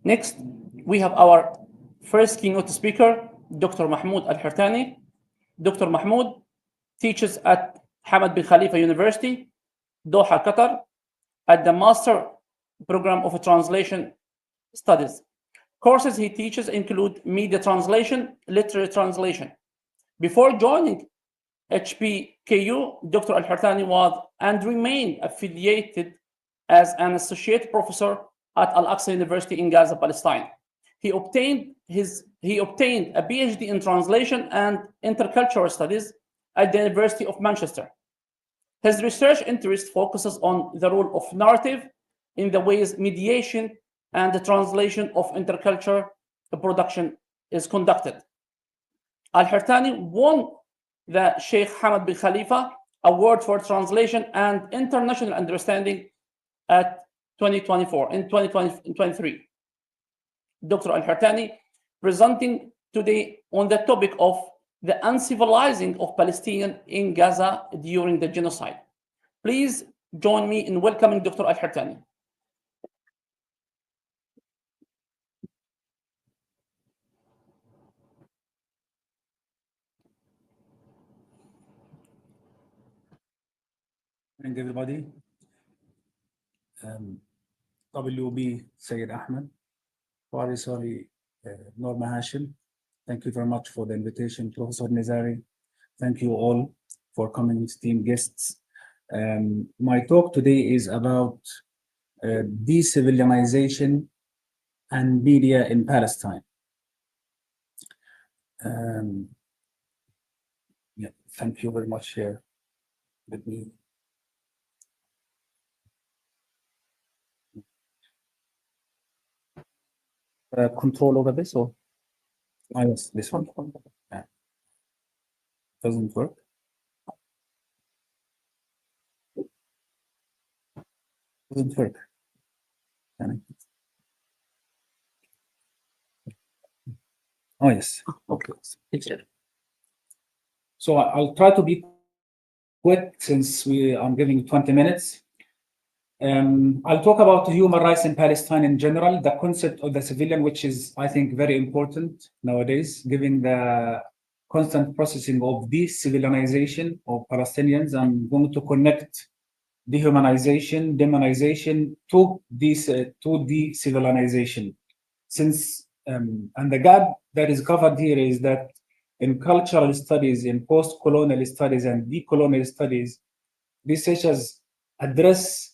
Next, we have our first keynote speaker, Dr. Mahmoud Alhirthani. Dr. Mahmoud teaches at Hamad bin Khalifa University, Doha, Qatar, at the Master Program of Translation Studies. Courses he teaches include media translation, literary translation. Before joining HBKU, Dr. Alhirthani was and remained affiliated as an associate professor at Al-Aqsa University in Gaza, Palestine. He obtained a PhD in translation and intercultural studies at the University of Manchester. His research interest focuses on the role of narrative in the ways mediation and the translation of intercultural production is conducted. Al-Hirthani won the Sheikh Hamad bin Khalifa Award for Translation and International Understanding at 2023. Dr. Al-Hirthani presenting today on the topic of the uncivilizing of Palestinians in Gaza during the genocide. Please join me in welcoming Dr. Al-Hirthani. Thank everybody. WB Sayyid Ahmed, sorry, Norma Hashim. Thank you very much for the invitation, Professor Nizari. Thank you all for coming, esteemed guests. My talk today is about decivilianization and media in Palestine. Yeah, thank you very much here with me. Control over this or yes, this one. Yeah. Doesn't work. Doesn't work. Oh yes. Okay. So I'll try to be quick since I'm giving 20 minutes. I'll talk about human rights in Palestine in general, the concept of the civilian, which is, I think, very important nowadays, given the constant processing of decivilianization of Palestinians. I'm going to connect dehumanization, demonization to decivilianization. Since and the gap that is covered here is that in cultural studies, in post-colonial studies and decolonial studies, researchers address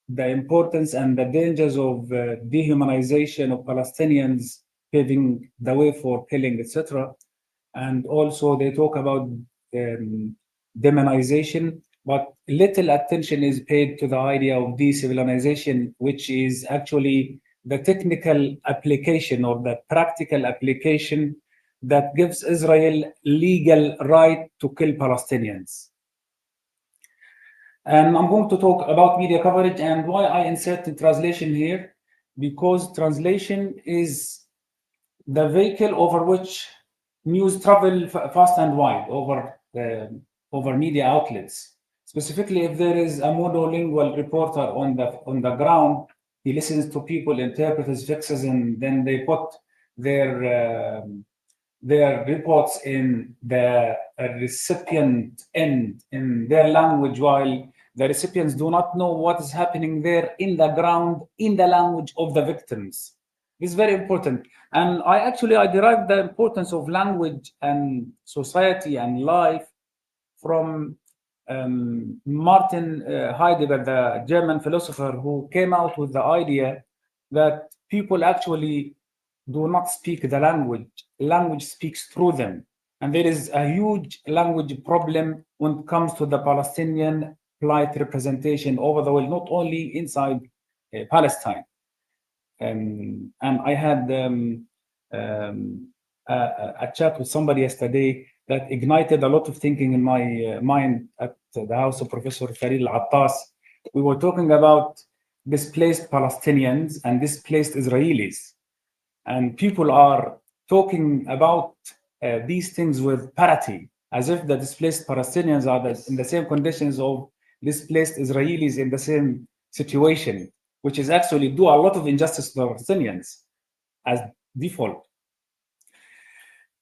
the importance and the dangers of dehumanization of Palestinians, paving the way for killing, etc. And also they talk about demonization, but little attention is paid to the idea of decivilianization, which is actually the technical application or the practical application that gives Israel legal right to kill Palestinians. And I'm going to talk about media coverage and why I inserted translation here, because translation is the vehicle over which news travel fast and wide over media outlets. Specifically, if there is a monolingual reporter on the ground, he listens to people, interprets, fixes, and then they put their reports in the recipient end in their language, while the recipients do not know what is happening there in the ground in the language of the victims. This is very important. And I derived the importance of language and society and life from Martin Heidegger, the German philosopher, who came out with the idea that people actually do not speak the language. Language speaks through them. And there is a huge language problem when it comes to the Palestinian plight representation over the world, not only inside Palestine. And I had a chat with somebody yesterday that ignited a lot of thinking in my mind at the house of Professor Farid Al-Attas. We were talking about displaced Palestinians and displaced Israelis. And people are talking about these things with parity, as if the displaced Palestinians are in the same conditions of displaced Israelis in the same situation, which is actually do a lot of injustice to the Palestinians. as default.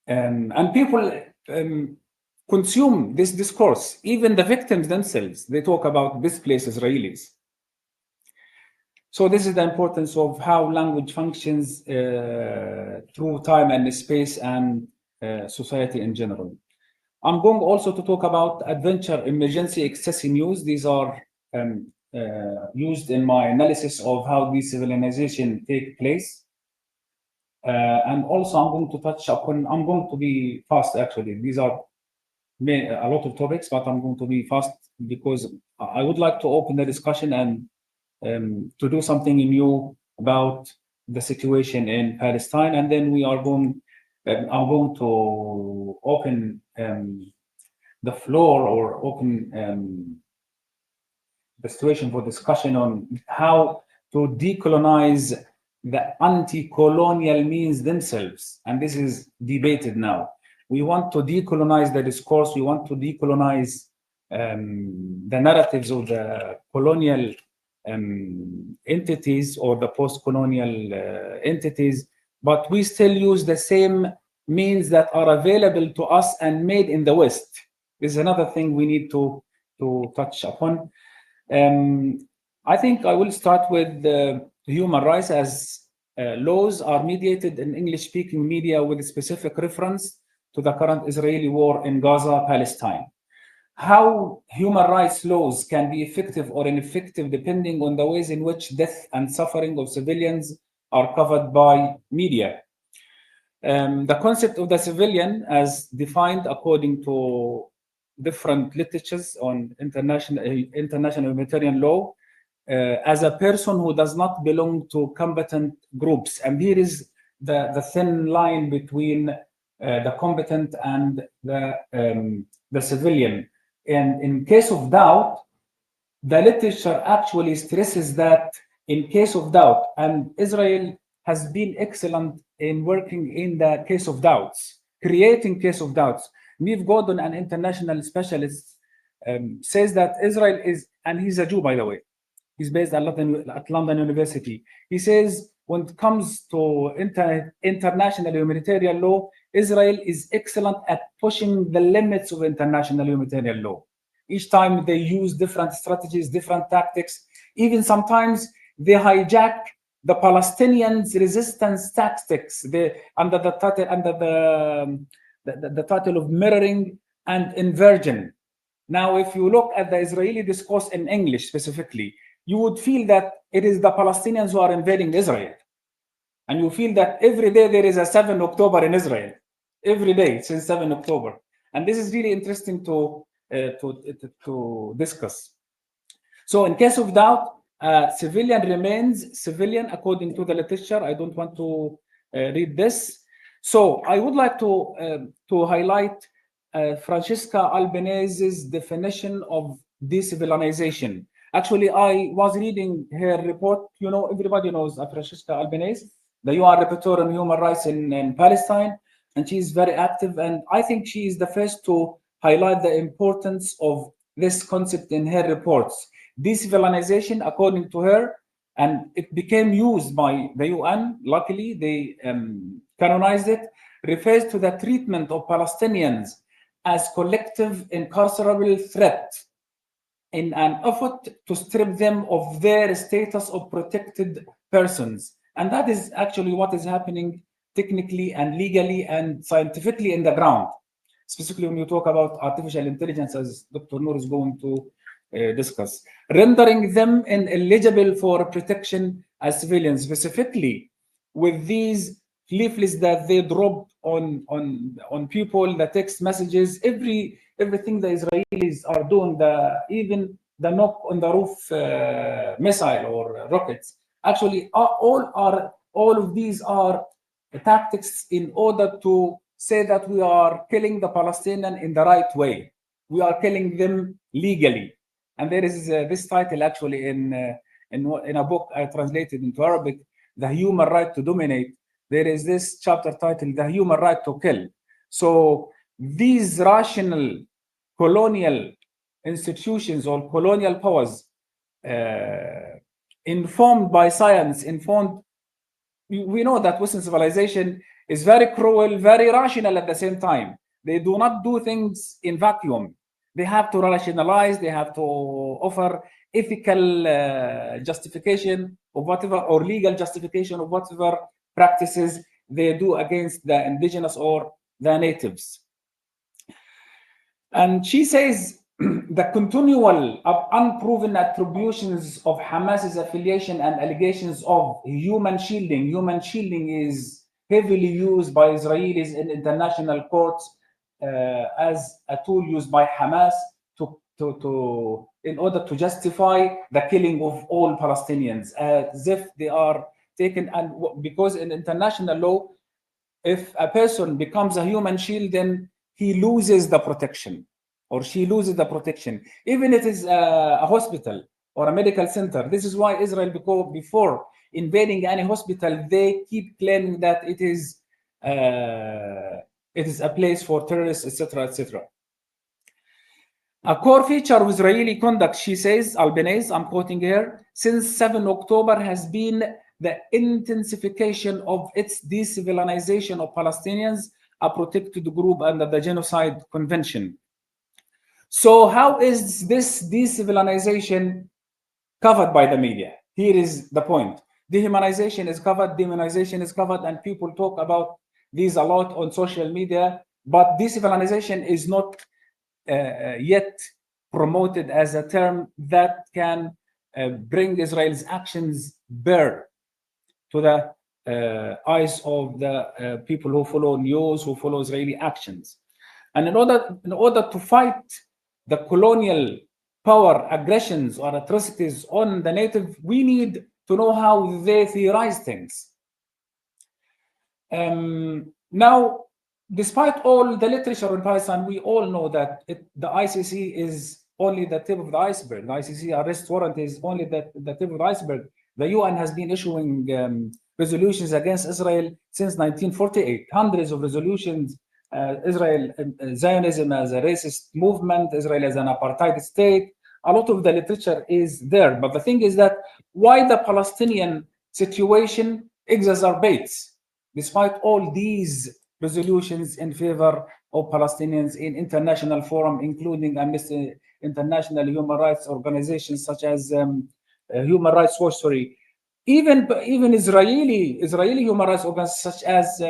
And people consume this discourse. Even the victims themselves, they talk about displaced Israelis. So this is the importance of how language functions through time and space and society in general. I'm going also to talk about adventure, emergency, excessive news. These are used in my analysis of how decivilianization take place. And also I'm going to touch upon, I'm going to be fast actually. These are a lot of topics, but I'm going to be fast because I would like to open the discussion and to do something new about the situation in Palestine. And then we are going, I'm going to open the floor or open the situation for discussion on how to decolonize the anti-colonial means themselves. And this is debated now. We want to decolonize the discourse. We want to decolonize the narratives of the colonial entities or the post-colonial entities, but we still use the same means that are available to us and made in the West. This is another thing we need to touch upon. I think I will start with human rights, as laws are mediated in English-speaking media with a specific reference to the current Israeli war in Gaza, Palestine. How human rights laws can be effective or ineffective depending on the ways in which death and suffering of civilians are covered by media. The concept of the civilian, as defined according to different literatures on international humanitarian law, as a person who does not belong to combatant groups. And here is the thin line between the combatant and the civilian. And in case of doubt, the literature actually stresses that in case of doubt, and Israel has been excellent in working in the case of doubts, creating case of doubts. Niv Gordon, an international specialist, says that Israel is, and he's a Jew, by the way, he's based at London University. He says when it comes to international humanitarian law, Israel is excellent at pushing the limits of international humanitarian law. Each time they use different strategies, different tactics. Even sometimes they hijack the Palestinians' resistance tactics under the title of mirroring and inversion. Now, if you look at the Israeli discourse in English specifically, you would feel that it is the Palestinians who are invading Israel. And you feel that every day there is a 7 October in Israel. Every day since 7 October. And this is really interesting to discuss. So in case of doubt, civilian remains civilian according to the literature. I don't want to read this. So I would like to highlight Francesca Albanese's definition of decivilianization. Actually, I was reading her report. You know, everybody knows Francesca Albanese, the UN Rapporteur on Human Rights in Palestine, and she is very active. And I think she is the first to highlight the importance of this concept in her reports. Decivilianization, according to her, and it became used by the UN. Luckily, they canonized it. Refers to the treatment of Palestinians as collective incarcerable threat in an effort to strip them of their status of protected persons. And that is actually what is happening technically and legally and scientifically in the ground, specifically when you talk about artificial intelligence, as Dr. Noor is going to discuss, rendering them ineligible for protection as civilians, specifically with these leaflets that they drop on people, the text messages, everything the Israelis are doing, even the knock on the roof missile or rockets. Actually, all of these are tactics in order to say that we are killing the Palestinian in the right way. We are killing them legally. And there is this title actually in a book I translated into Arabic, The Human Right to Dominate. There is this chapter titled The Human Right to Kill. So these rational colonial institutions or colonial powers, informed by science, informed we know that Western civilization is very cruel, very rational at the same time. They do not do things in vacuum. They have to rationalize, they have to offer ethical justification of whatever, or legal justification of whatever practices they do against the indigenous or the natives. And she says the continual unproven attributions of Hamas's affiliation and allegations of human shielding. Human shielding is heavily used by Israelis in international courts as a tool used by Hamas in order to justify the killing of all Palestinians, as if they are taken. And because in international law, if a person becomes a human shield, then he loses the protection, or she loses the protection, even if it is a hospital or a medical center. This is why Israel, before invading any hospital, they keep claiming that it is a place for terrorists, etc., etc. A core feature of Israeli conduct, she says, Albanese, I'm quoting here, since 7 October has been the intensification of its decivilianization of Palestinians, a protected group under the Genocide Convention. So how is this decivilianization covered by the media? Here is the point. Dehumanization is covered, demonization is covered, and people talk about these a lot on social media, but decivilianization is not yet promoted as a term that can bring Israel's actions bare to the eyes of the people who follow news, who follow Israeli actions. And in order to fight the colonial power aggressions or atrocities on the native, we need to know how they theorize things. Now, despite all the literature in Palestine, we all know that the ICC is only the tip of the iceberg. The ICC arrest warrant is only the tip of the iceberg. The UN has been issuing resolutions against Israel since 1948, hundreds of resolutions. Israel, Zionism as a racist movement, Israel as an apartheid state. A lot of the literature is there. But the thing is that why the Palestinian situation exacerbates, despite all these resolutions in favor of Palestinians in international forum, including Amnesty International, human rights organizations such as Human Rights Watch, even Israeli human rights organizations such as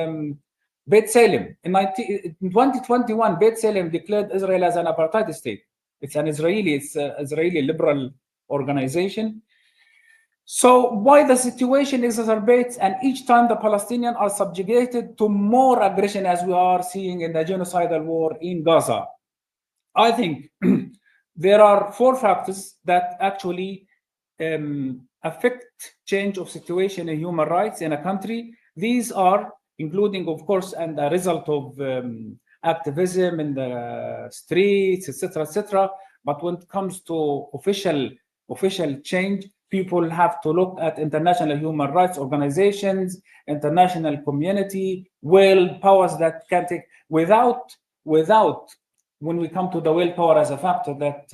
Beit Salem. In 2021, Beit Salem declared Israel as an apartheid state. It's an Israeli liberal organization. So why the situation exacerbates, and each time the Palestinians are subjugated to more aggression, as we are seeing in the genocidal war in Gaza? I think there are 4 factors that actually affect change of situation in human rights in a country. These are including, of course, and a result of activism in the streets, etc., etc. But when it comes to official change, people have to look at international human rights organizations, international community, world powers that can take without when we come to the willpower as a factor that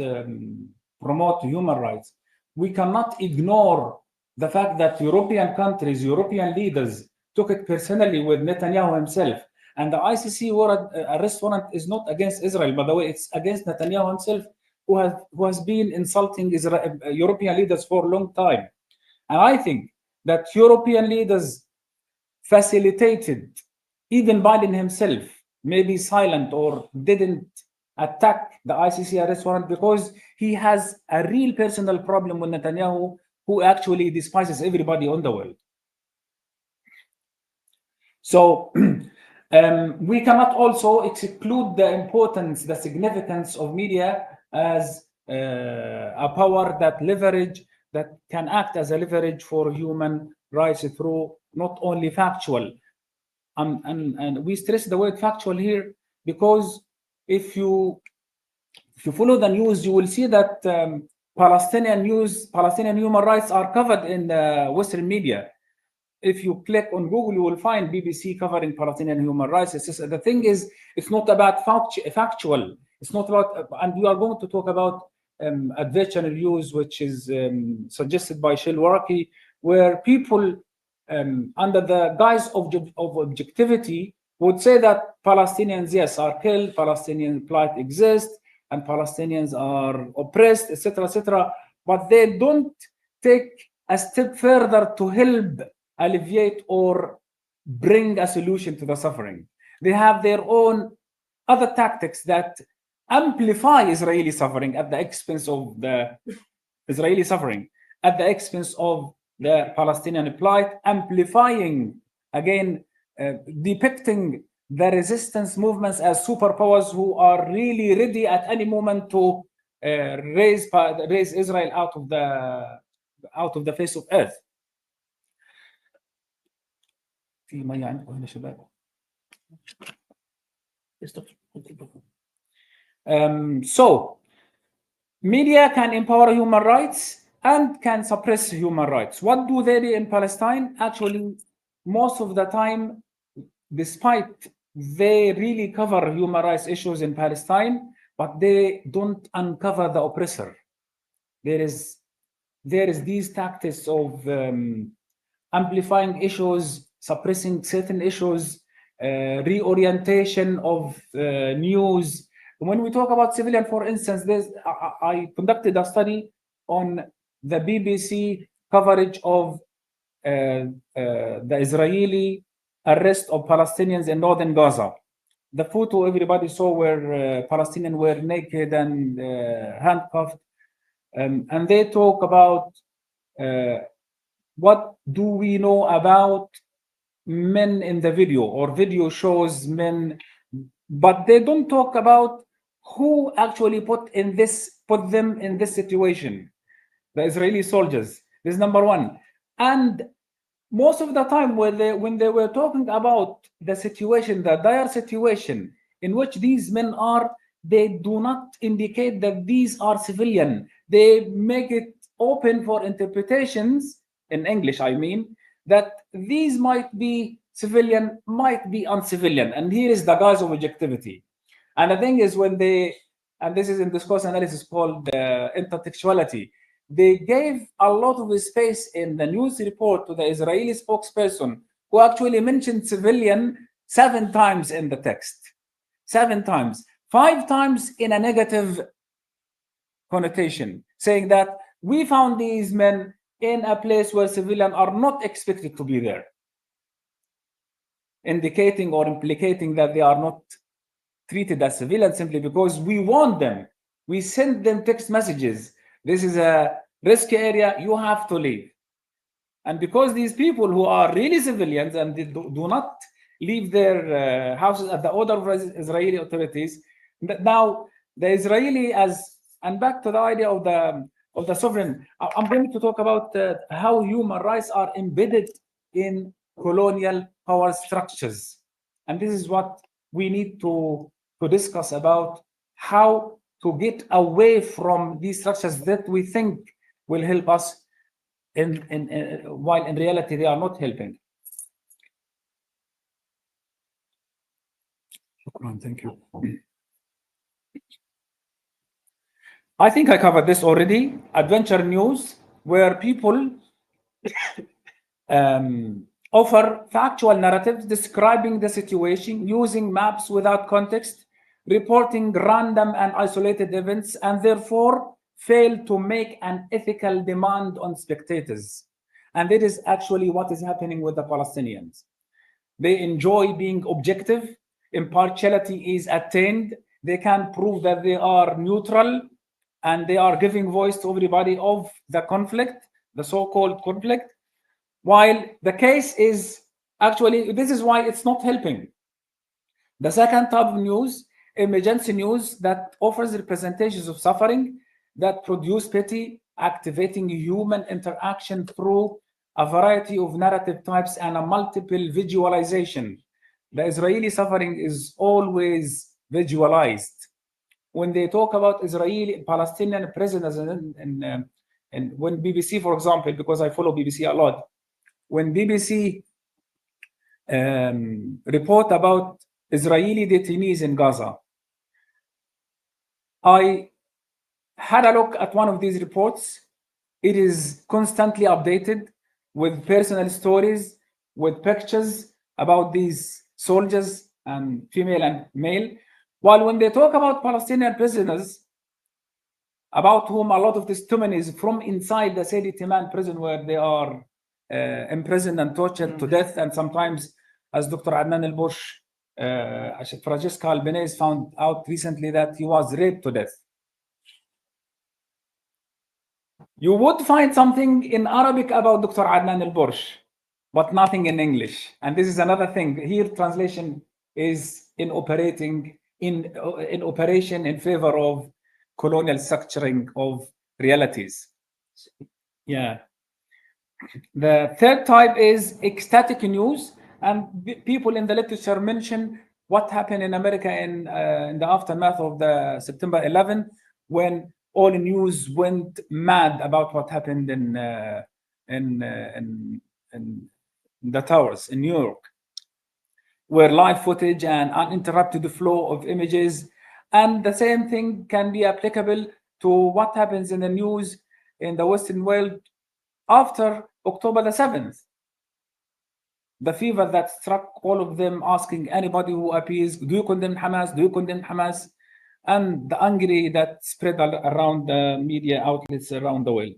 promote human rights, we cannot ignore the fact that European countries, European leaders took it personally with Netanyahu himself. And the ICC arrest warrant is not against Israel, by the way, it's against Netanyahu himself, who has been insulting European leaders for a long time. And I think that European leaders facilitated, even Biden himself, maybe silent or didn't attack the ICC arrest warrant because he has a real personal problem with Netanyahu, who actually despises everybody on the world. So we cannot also exclude the importance, the significance of media as a power that can act as a leverage for human rights through not only factual. And we stress the word factual here because if you follow the news, you will see that Palestinian human rights are covered in the Western media. If you click on Google, you will find BBC covering Palestinian human rights. The thing is, it's not about factual. It's not about, and we are going to talk about adversarial use, which is suggested by Shil Waraki, where people under the guise of objectivity, would say that Palestinians, yes, are killed, Palestinian plight exists, and Palestinians are oppressed, etc., etc. But they don't take a step further to help alleviate or bring a solution to the suffering. They have their own other tactics that amplify Israeli suffering at the expense of the Israeli suffering, at the expense of the Palestinian plight, amplifying, again, depicting the resistance movements as superpowers who are really ready at any moment to raise Israel out of the face of earth. في مية عندكم هنا شباب. So media can empower human rights and can suppress human rights. What do they do in Palestine? Actually, most of the time, despite they really cover human rights issues in Palestine, but they don't uncover the oppressor. There is these tactics of amplifying issues, suppressing certain issues, reorientation of news. When we talk about civilian, for instance, I conducted a study on the BBC coverage of the Israeli arrest of Palestinians in northern Gaza. The photo everybody saw where Palestinians were naked and handcuffed. And they talk about what do we know about men in the video, or video shows men, but they don't talk about who actually put them in this situation. The Israeli soldiers. This is number one. And most of the time when they were talking about the situation, the dire situation in which these men are, they do not indicate that these are civilian. They make it open for interpretations, in English I mean, that these might be civilian, might be uncivilian. And here is the guise of objectivity. And the thing is, when they, and this is in discourse analysis called intertextuality, they gave a lot of space in the news report to the Israeli spokesperson, who actually mentioned civilian 7 times in the text. 7 times. 5 times in a negative connotation, saying that we found these men in a place where civilians are not expected to be there, indicating or implicating that they are not treated as civilians simply because we warned them. We sent them text messages. This is a risky area, you have to leave. And because these people who are really civilians and they do not leave their houses at the order of Israeli authorities, now the Israeli, and back to the idea of the sovereign, I'm going to talk about how human rights are embedded in colonial power structures. And this is what we need to discuss about, how to get away from these structures that we think will help us, while in reality they are not helping. Thank you. I think I covered this already. Adventure news, where people offer factual narratives describing the situation using maps without context, reporting random and isolated events, and therefore fail to make an ethical demand on spectators. And that is actually what is happening with the Palestinians. They enjoy being objective. Impartiality is attained. They can prove that they are neutral, and they are giving voice to everybody of the conflict, the so-called conflict. While the case is actually, this is why it's not helping. The second type of news, emergency news, that offers representations of suffering, that produce pity, activating human interaction through a variety of narrative types and a multiple visualization. The Israeli suffering is always visualized. When they talk about Israeli Palestinian prisoners, and when BBC, for example, because I follow BBC a lot, when BBC report about Israeli detainees in Gaza, I had a look at one of these reports. It is constantly updated with personal stories with pictures about these soldiers and female and male, while when they talk about Palestinian prisoners, about whom a lot of testimony is from inside the Sidi Timan prison, where they are imprisoned and tortured to death, and sometimes, as Dr. Adnan al-Bush, Francesca Albanese found out recently, that he was raped to death. You would find something in Arabic about Dr. Adnan al-Bush, but nothing in English. And this is another thing. Here, translation is in operation in favor of colonial structuring of realities. Yeah. The third type is ecstatic news, and people in the literature mention what happened in America in the aftermath of the September 11, when all news went mad about what happened in the towers in New York, where live footage and uninterrupted flow of images. And the same thing can be applicable to what happens in the news in the Western world after October the 7th. The fever that struck all of them, asking anybody who appears, do you condemn Hamas? Do you condemn Hamas? And the anger that spread around the media outlets around the world.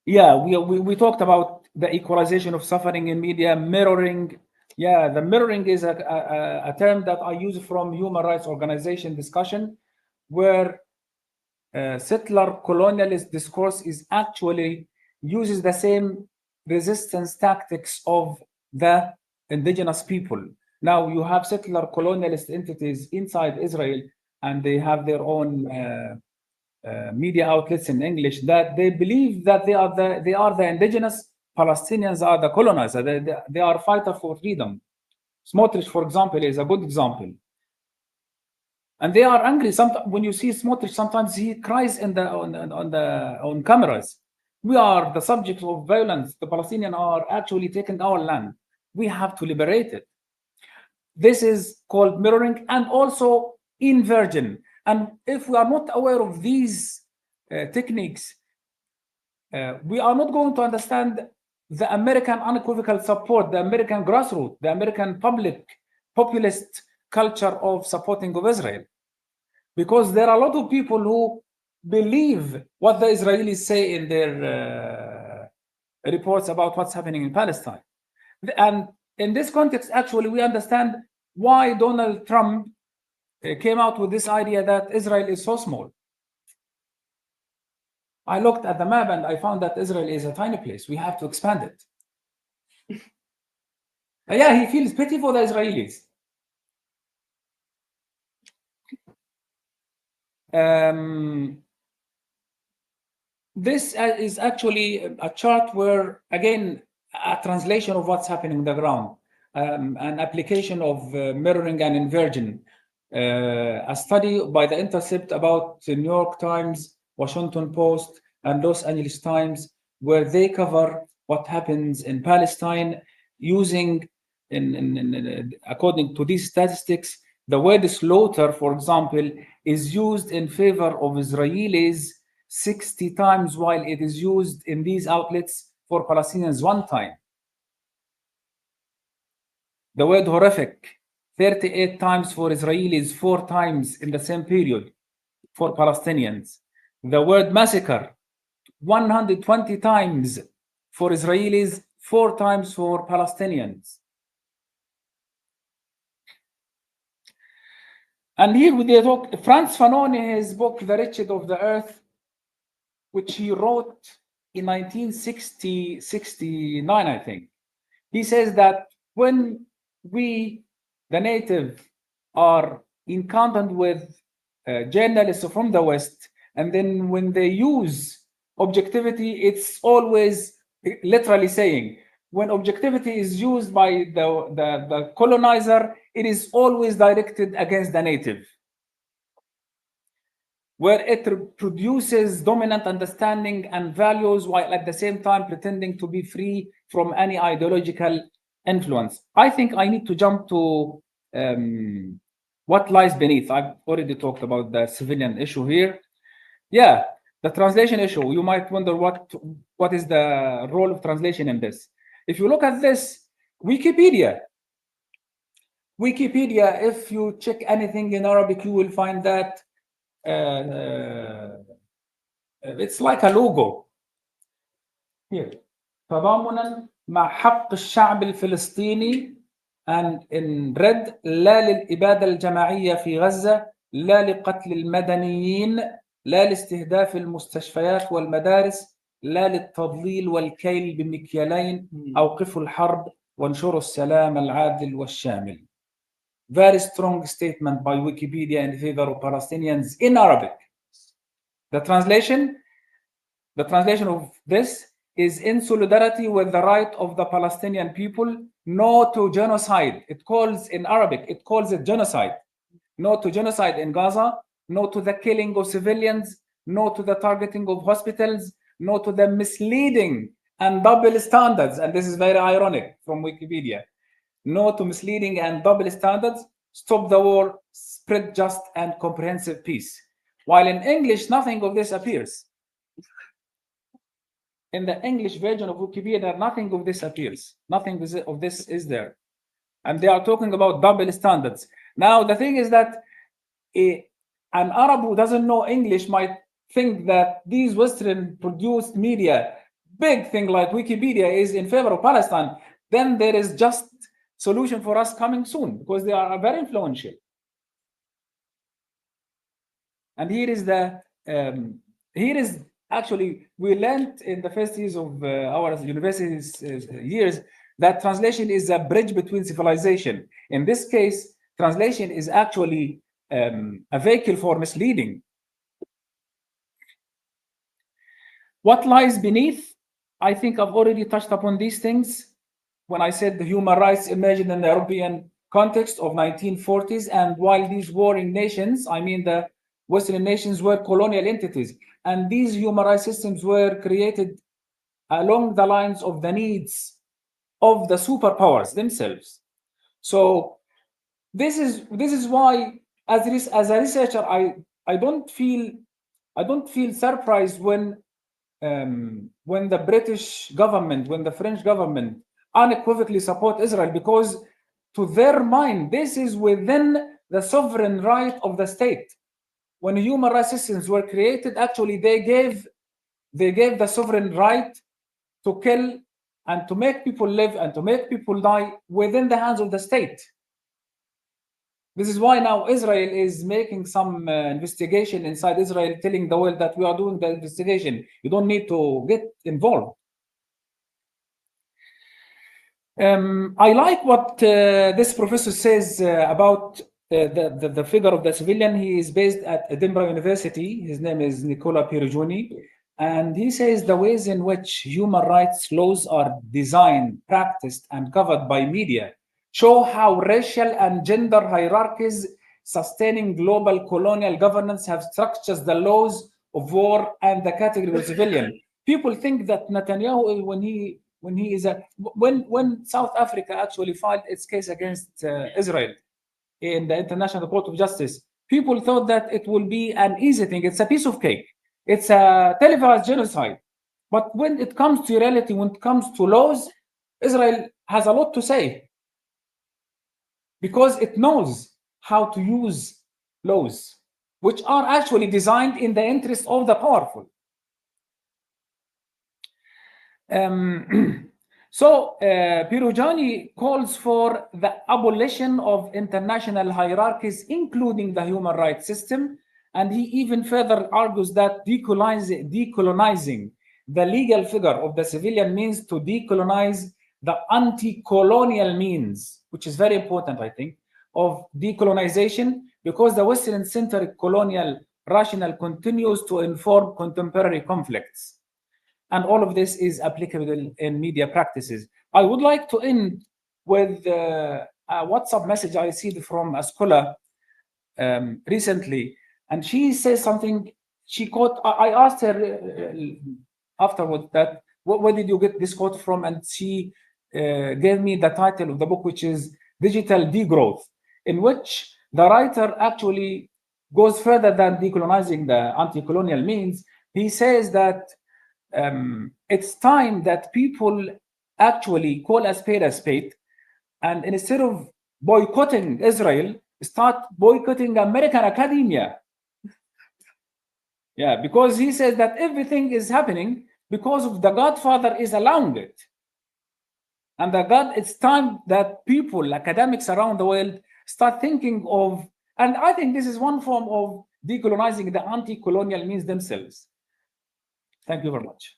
Yeah, we talked about the equalization of suffering in media, mirroring. Yeah, the mirroring is a term that I use from human rights organization discussion, where settler colonialist discourse is actually uses the same resistance tactics of the indigenous people. Now you have settler colonialist entities inside Israel, and they have their own media outlets in English that they believe that they are the indigenous. Palestinians are the colonizer. They are fighters for freedom. Smotrich, for example, is a good example. And they are angry. Sometimes when you see Smotrich, sometimes he cries on cameras. We are the subjects of violence. The Palestinians are actually taking our land. We have to liberate it. This is called mirroring, and also inversion. And if we are not aware of these techniques, we are not going to understand the American unequivocal support, the American grassroots, the American populist culture of supporting of Israel. Because there are a lot of people who believe what the Israelis say in their reports about what's happening in Palestine. And in this context, actually, we understand why Donald Trump came out with this idea that Israel is so small. I looked at the map and I found that Israel is a tiny place. We have to expand it. Yeah, he feels pity for the Israelis. This is actually a chart where, again, a translation of what's happening on the ground, an application of mirroring and inversion. A study by The Intercept about the New York Times, Washington Post, and Los Angeles Times, where they cover what happens in Palestine using, according to these statistics, the word slaughter, for example, is used in favor of Israelis 60 times, while it is used in these outlets for Palestinians 1 time. The word horrific, 38 times for Israelis, 4 times in the same period for Palestinians. The word massacre, 120 times for Israelis, 4 times for Palestinians. And here they talk, Frantz Fanon, in his book, The Wretched of the Earth, which he wrote in 1969, I think. He says that when we, the native, are encountered with journalists from the West, and then when they use objectivity, it's always literally saying, when objectivity is used by the colonizer, it is always directed against the native, where it produces dominant understanding and values, while at the same time pretending to be free from any ideological influence. I think I need to jump to what lies beneath. I've already talked about the civilian issue here. Yeah, The translation issue, you might wonder what is the role of translation in this. If you look at this, Wikipedia, if you check anything in Arabic, you will find that it's like a logo here. تضامنا مع حق الشعب الفلسطيني and in red لا للإبادة الجماعية في غزة، لا لقتل المدنيين، لا لاستهداف المستشفيات والمدارس، لا للتضليل والكيل بمكيالين، أوقفوا الحرب وانشروا السلام العادل والشامل. Very strong statement by Wikipedia in favor of Palestinians in Arabic. The translation of this is in solidarity with the right of the Palestinian people, no to genocide. It calls in Arabic, it calls it genocide. No to genocide in Gaza, no to the killing of civilians, no to the targeting of hospitals, no to the misleading and double standards. And this is very ironic from Wikipedia. No to misleading and double standards. Stop the war, spread just and comprehensive peace. While in English, nothing of this appears. In the English version of Wikipedia, nothing of this appears. Nothing of this is there. And they are talking about double standards. Now, the thing is that an Arab who doesn't know English might think that these Western produced media, big thing like Wikipedia, is in favor of Palestine. Then there is just solution for us coming soon because they are very influential. And here is actually, we learned in the first years of our university's years that translation is a bridge between civilization. In this case, translation is actually a vehicle for misleading. What lies beneath? I think I've already touched upon these things when I said the human rights emerged in the European context of 1940s. And while these warring nations, I mean the Western nations, were colonial entities, and these human rights systems were created along the lines of the needs of the superpowers themselves. So this is why, as a researcher, I don't feel surprised when the British government, when the French government unequivocally support Israel, because to their mind, this is within the sovereign right of the state. When human rights systems were created, actually they gave the sovereign right to kill and to make people live and to make people die within the hands of the state. This is why now Israel is making some investigation inside Israel, telling the world that we are doing the investigation. You don't need to get involved. I like what this professor says about the figure of the civilian. He is based at Edinburgh University. His name is Nicola Piroggioni. And he says the ways in which human rights laws are designed, practiced, and covered by media show how racial and gender hierarchies sustaining global colonial governance have structured the laws of war and the category of civilian. People think that Netanyahu, when South Africa actually filed its case against Israel in the International Court of Justice, people thought that it will be an easy thing. It's a piece of cake. It's a televised genocide. But when it comes to reality, when it comes to laws, Israel has a lot to say because it knows how to use laws, which are actually designed in the interest of the powerful. So Piroggiani calls for the abolition of international hierarchies, including the human rights system. And he even further argues that decolonizing the legal figure of the civilian means to decolonize the anti-colonial means, which is very important, I think, of decolonization, because the Western-centered colonial rationale continues to inform contemporary conflicts. And all of this is applicable in media practices. I would like to end with a WhatsApp message I received from a scholar recently. And she says something, she quote, I asked her afterwards that, where did you get this quote from? And she gave me the title of the book, which is Digital Degrowth, in which the writer actually goes further than decolonizing the anti-colonial means, he says that it's time that people actually call a spade, and instead of boycotting Israel, start boycotting American academia. Yeah, because he says that everything is happening because of the Godfather is allowing it. And it's time that people, academics around the world, start thinking of, and I think this is one form of decolonizing the anti-colonial means themselves. Thank you very much.